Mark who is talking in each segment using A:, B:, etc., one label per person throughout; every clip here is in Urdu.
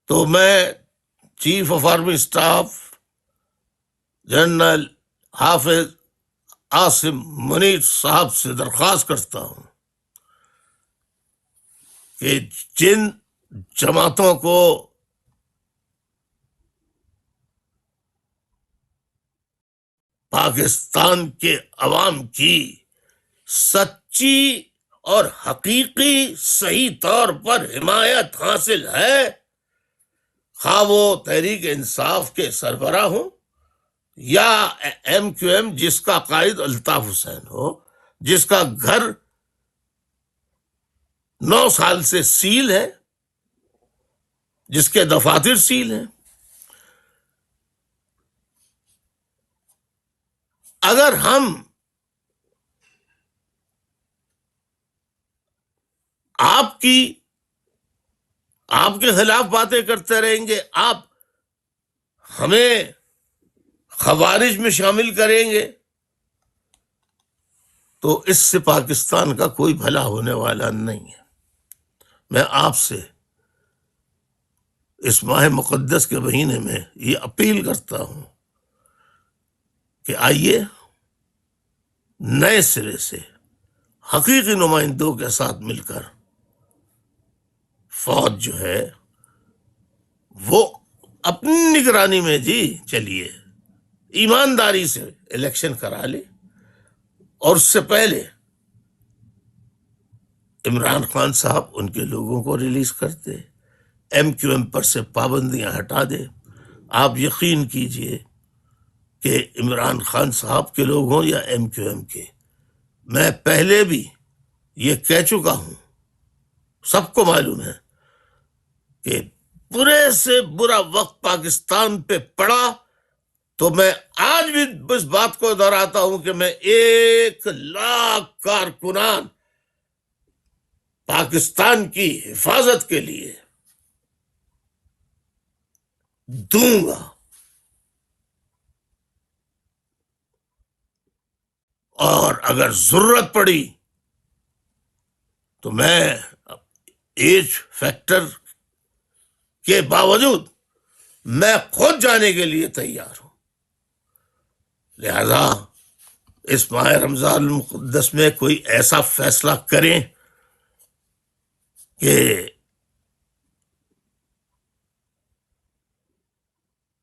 A: تو میں chief of army staff general حافظ عاصم منیر صاحب سے درخواست کرتا ہوں کہ جن جماعتوں کو پاکستان کے عوام کی سچی اور حقیقی صحیح طور پر حمایت حاصل ہے، خواہ وہ تحریک انصاف کے سربراہ ہوں یا ایم کیو ایم جس کا قائد الطاف حسین ہو، جس کا گھر 9 سال سے سیل ہے، جس کے دفاتر سیل ہیں، اگر ہم آپ کے خلاف باتیں کرتے رہیں گے، آپ ہمیں خوارج میں شامل کریں گے، تو اس سے پاکستان کا کوئی بھلا ہونے والا نہیں ہے۔ میں آپ سے اس ماہ مقدس کے مہینے میں یہ اپیل کرتا ہوں کہ آئیے نئے سرے سے حقیقی نمائندوں کے ساتھ مل کر فوج جو ہے وہ اپنی نگرانی میں چلیے ایمانداری سے الیکشن کرا لے، اور اس سے پہلے عمران خان صاحب ان کے لوگوں کو ریلیز کر دے، ایم کیو ایم پر سے پابندیاں ہٹا دے۔ آپ یقین کیجئے کہ عمران خان صاحب کے لوگ ہوں یا ایم کیو ایم کے، میں پہلے بھی یہ کہہ چکا ہوں، سب کو معلوم ہے کہ برے سے برا وقت پاکستان پہ پڑا، تو میں آج بھی اس بات کو دہراتا ہوں کہ میں 1,00,000 کارکنان پاکستان کی حفاظت کے لیے دوں گا، اور اگر ضرورت پڑی تو میں ایج فیکٹر کے باوجود میں خود جانے کے لیے تیار ہوں۔ لہذا اس ماہ رمضان المقدس میں کوئی ایسا فیصلہ کریں کہ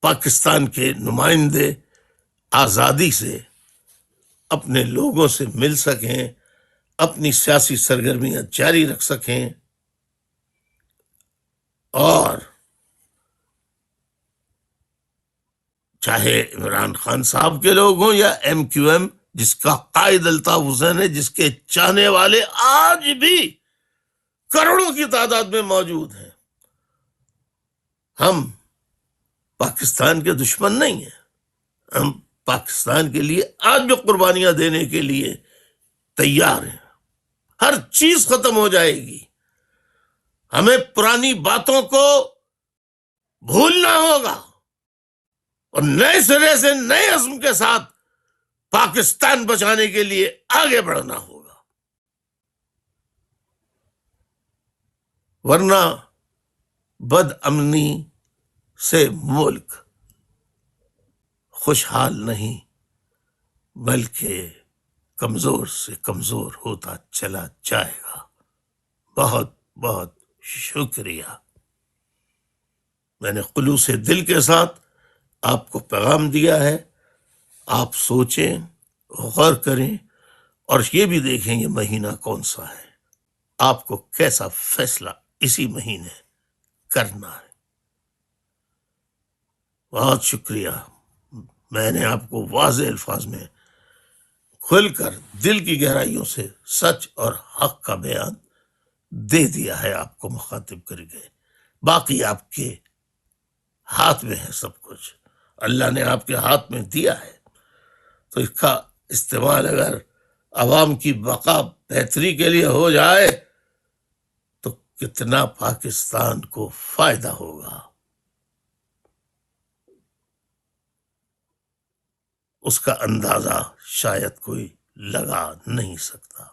A: پاکستان کے نمائندے آزادی سے اپنے لوگوں سے مل سکیں، اپنی سیاسی سرگرمیاں جاری رکھ سکیں، اور چاہے عمران خان صاحب کے لوگ ہوں یا ایم کیو ایم جس کا قائد الطاف حسین ہے، جس کے چاہنے والے آج بھی کروڑوں کی تعداد میں موجود ہیں، ہم پاکستان کے دشمن نہیں ہیں، ہم پاکستان کے لیے آج بھی قربانیاں دینے کے لیے تیار ہیں۔ ہر چیز ختم ہو جائے گی، ہمیں پرانی باتوں کو بھولنا ہوگا اور نئے سرے سے نئے عزم کے ساتھ پاکستان بچانے کے لیے آگے بڑھنا ہوگا، ورنہ بد امنی سے ملک خوشحال نہیں بلکہ کمزور سے کمزور ہوتا چلا جائے گا۔ بہت بہت شکریہ۔ میں نے خلوص دل کے ساتھ آپ کو پیغام دیا ہے، آپ سوچیں، غور کریں، اور یہ بھی دیکھیں یہ مہینہ کون سا ہے، آپ کو کیسا فیصلہ اسی مہینے کرنا ہے۔ بہت شکریہ۔ میں نے آپ کو واضح الفاظ میں کھل کر دل کی گہرائیوں سے سچ اور حق کا بیان دے دیا ہے، آپ کو مخاطب کر کے۔ باقی آپ کے ہاتھ میں ہے سب کچھ، اللہ نے آپ کے ہاتھ میں دیا ہے، تو اس کا استعمال اگر عوام کی بقا بہتری کے لیے ہو جائے تو کتنا پاکستان کو فائدہ ہوگا، اس کا اندازہ شاید کوئی لگا نہیں سکتا۔